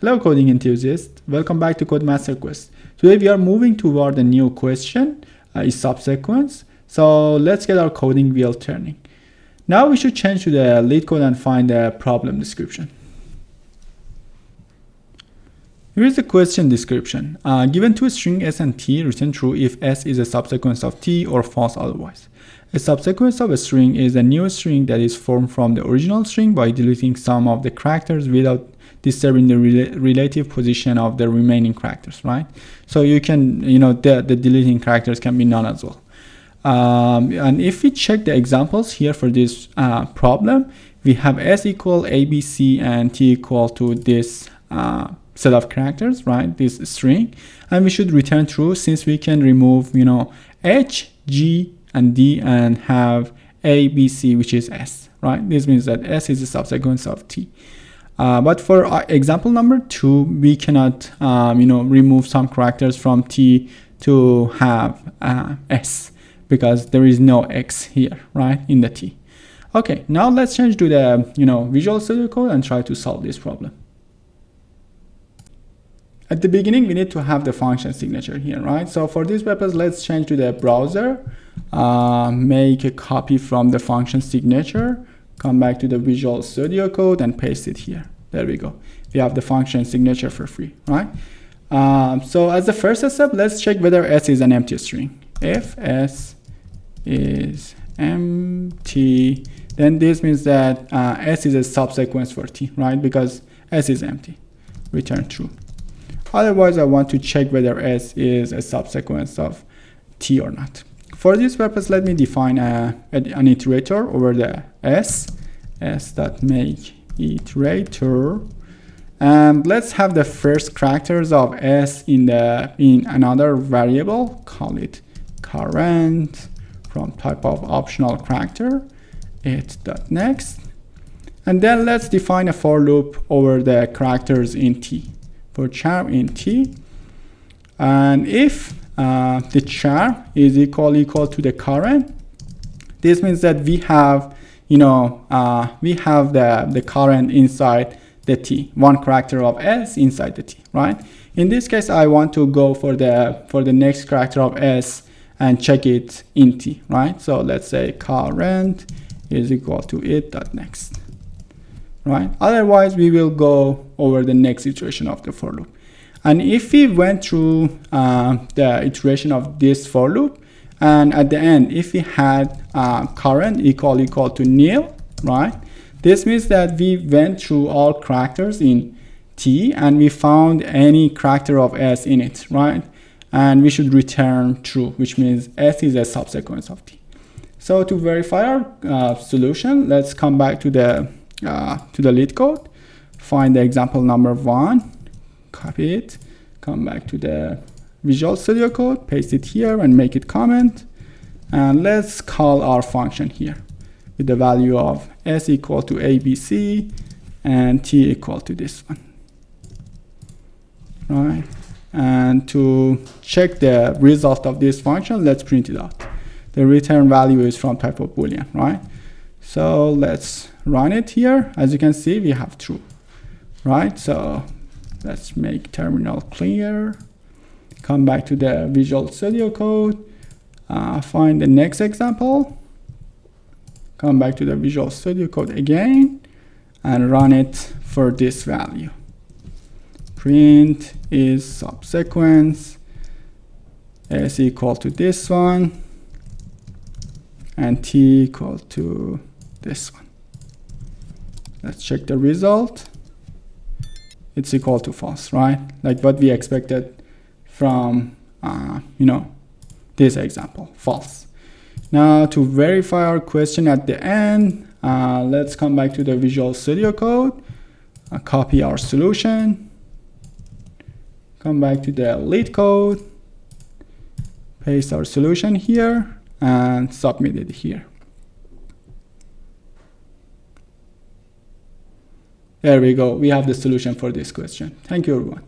Hello coding enthusiasts, welcome back to Codemaster Quest. Today we are moving toward a new question, is subsequence. So let's get our coding wheel turning. Now we should change to the LeetCode and find the problem description. Here is the question description. Given two string s and t, return true if s is a subsequence of t or false otherwise. A subsequence of a string is a new string that is formed from the original string by deleting some of the characters without disturbing the relative position of the remaining characters, right? So you can, the deleting characters can be none as well. And if we check the examples here for this problem, we have s equal abc and t equal to this set of characters, right? This string, and we should return true since we can remove, h, g, and d and have a, b, c, which is s, right? This means that s is a subsequence of t. But for example number 2, we cannot, remove some characters from t to have s because there is no x here, right, in the t. Okay, now let's change to the, Visual Studio Code and try to solve this problem. At the beginning, we need to have the function signature here, right? So for this purpose, let's change to the browser, make a copy from the function signature, come back to the Visual Studio Code and paste it here. There we go. We have the function signature for free, right? So as the first step, let's check whether s is an empty string. If s is empty, then this means that s is a subsequence for t, right? Because s is empty. Return true. Otherwise, I want to check whether s is a subsequence of t or not. For this purpose, let me define an iterator over the s.make iterator, and let's have the first characters of s in another variable, call it current, from type of optional character, it.next, and then let's define a for loop over the characters in t, for char in t, and if the char is equal to the current, this means that we have the current inside the t, one character of s inside the t, right? In this case, I want to go for the next character of s and check it in t, right? So let's say current is equal to it.next, right? Otherwise, we will go over the next iteration of the for loop. And if we went through the iteration of this for loop, and at the end, if we had current equal to nil, right? This means that we went through all characters in t and we found any character of s in it, right? And we should return true, which means s is a subsequence of t. So to verify our solution, let's come back to the LeetCode, find the example number 1, copy it, come back to the Visual Studio Code, paste it here and make it comment, and let's call our function here with the value of s equal to abc and t equal to this one, right? And to check the result of this function, let's print it out. The return value is from type of boolean, right? So let's run it here. As you can see, we have true, right? So let's make terminal clear, come back to the Visual Studio Code, find the next example, come back to the Visual Studio Code again, and run it for this value. Print is subsequence, s equal to this one, and t equal to this one. Let's check the result. It's equal to false, right? Like what we expected from, this example, false. Now to verify our question at the end, let's come back to the Visual Studio Code, copy our solution, come back to the LeetCode, paste our solution here, and submit it here. There we go. We have the solution for this question. Thank you, everyone.